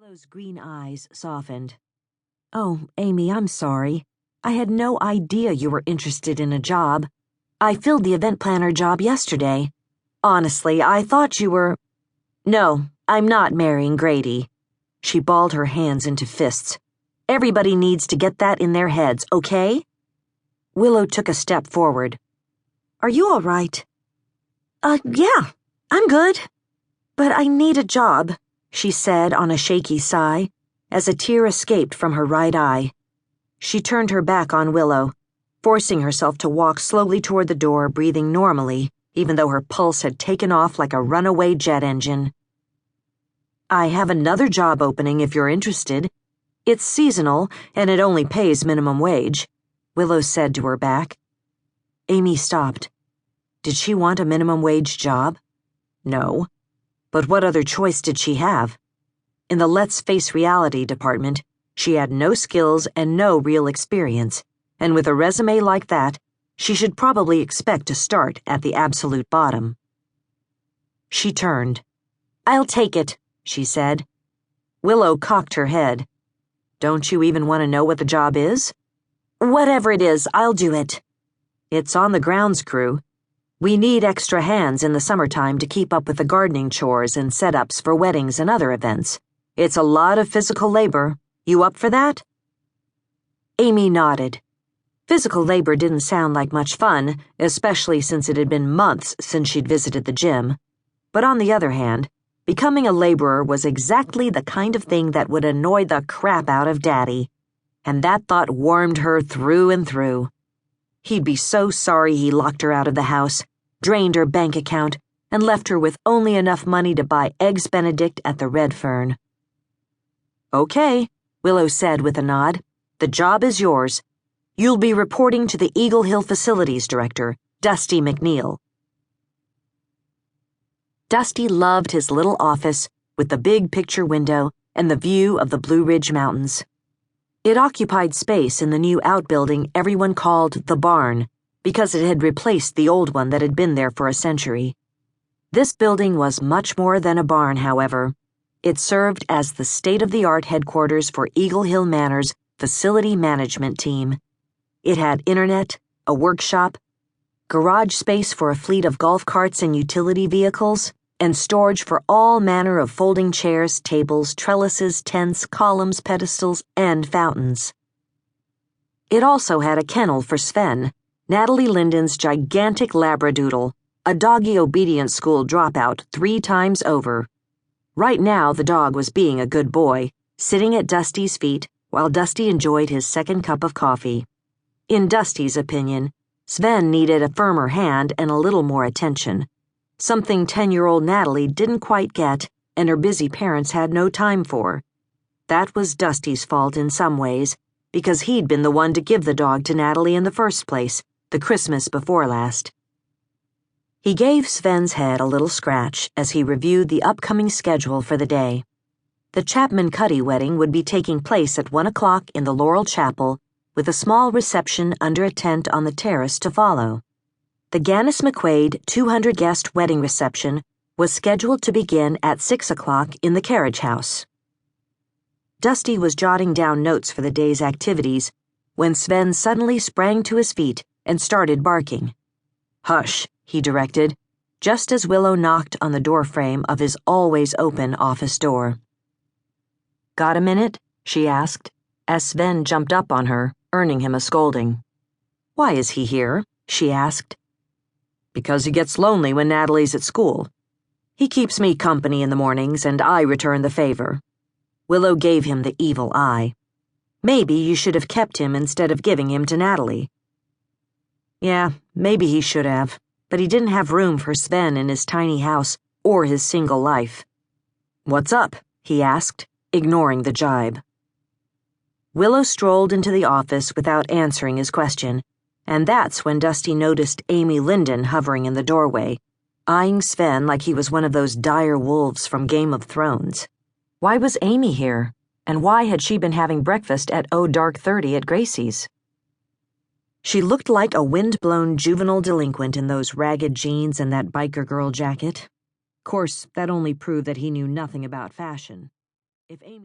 Willow's green eyes softened. "Oh, Amy, I'm sorry. I had no idea you were interested in a job. I filled the event planner job yesterday. Honestly, I thought you were—" "No, I'm not marrying Grady." She balled her hands into fists. "Everybody needs to get that in their heads, okay?" Willow took a step forward. "Are you all right?" Yeah, I'm good. But I need a job," she said on a shaky sigh, as a tear escaped from her right eye. She turned her back on Willow, forcing herself to walk slowly toward the door, breathing normally, even though her pulse had taken off like a runaway jet engine. "I have another job opening if you're interested. It's seasonal, and it only pays minimum wage," Willow said to her back. Amy stopped. Did she want a minimum wage job? No. But what other choice did she have? In the Let's Face Reality department, she had no skills and no real experience, and with a resume like that, she should probably expect to start at the absolute bottom. She turned. "I'll take it," she said. Willow cocked her head. "Don't you even want to know what the job is?" "Whatever it is, I'll do it." "It's on the grounds crew. We need extra hands in the summertime to keep up with the gardening chores and setups for weddings and other events. It's a lot of physical labor. You up for that?" Amy nodded. Physical labor didn't sound like much fun, especially since it had been months since she'd visited the gym. But on the other hand, becoming a laborer was exactly the kind of thing that would annoy the crap out of Daddy. And that thought warmed her through and through. He'd be so sorry he locked her out of the house, drained her bank account, and left her with only enough money to buy Eggs Benedict at the Red Fern. "Okay," Willow said with a nod. "The job is yours. You'll be reporting to the Eagle Hill Facilities Director, Dusty McNeil." Dusty loved his little office with the big picture window and the view of the Blue Ridge Mountains. It occupied space in the new outbuilding everyone called the barn, because it had replaced the old one that had been there for a century. This building was much more than a barn, however. It served as the state-of-the-art headquarters for Eagle Hill Manor's facility management team. It had internet, a workshop, garage space for a fleet of golf carts and utility vehicles, and storage for all manner of folding chairs, tables, trellises, tents, columns, pedestals, and fountains. It also had a kennel for Sven, Natalie Lyndon's gigantic labradoodle, a doggy obedience school dropout 3 times over. Right now, the dog was being a good boy, sitting at Dusty's feet while Dusty enjoyed his second cup of coffee. In Dusty's opinion, Sven needed a firmer hand and a little more attention, something 10-year-old Natalie didn't quite get and her busy parents had no time for. That was Dusty's fault in some ways, because he'd been the one to give the dog to Natalie in the first place, the Christmas before last. He gave Sven's head a little scratch as he reviewed the upcoming schedule for the day. The Chapman-Cuddy wedding would be taking place at 1 o'clock in the Laurel Chapel, with a small reception under a tent on the terrace to follow. The Gannis-McQuaid 200-guest wedding reception was scheduled to begin at 6 o'clock in the carriage house. Dusty was jotting down notes for the day's activities when Sven suddenly sprang to his feet and started barking. "Hush," he directed, just as Willow knocked on the doorframe of his always-open office door. "Got a minute?" she asked, as Sven jumped up on her, earning him a scolding. "Why is he here?" she asked. "Because he gets lonely when Natalie's at school. He keeps me company in the mornings, and I return the favor." Willow gave him the evil eye. "Maybe you should have kept him instead of giving him to Natalie." Yeah, maybe he should have, but he didn't have room for Sven in his tiny house or his single life. "What's up?" he asked, ignoring the jibe. Willow strolled into the office without answering his question, and that's when Dusty noticed Amy Lyndon hovering in the doorway, eyeing Sven like he was one of those dire wolves from Game of Thrones. Why was Amy here, and why had she been having breakfast at dark 30 at Gracie's? She looked like a wind-blown juvenile delinquent in those ragged jeans and that biker girl jacket. Of course, that only proved that he knew nothing about fashion. If Amy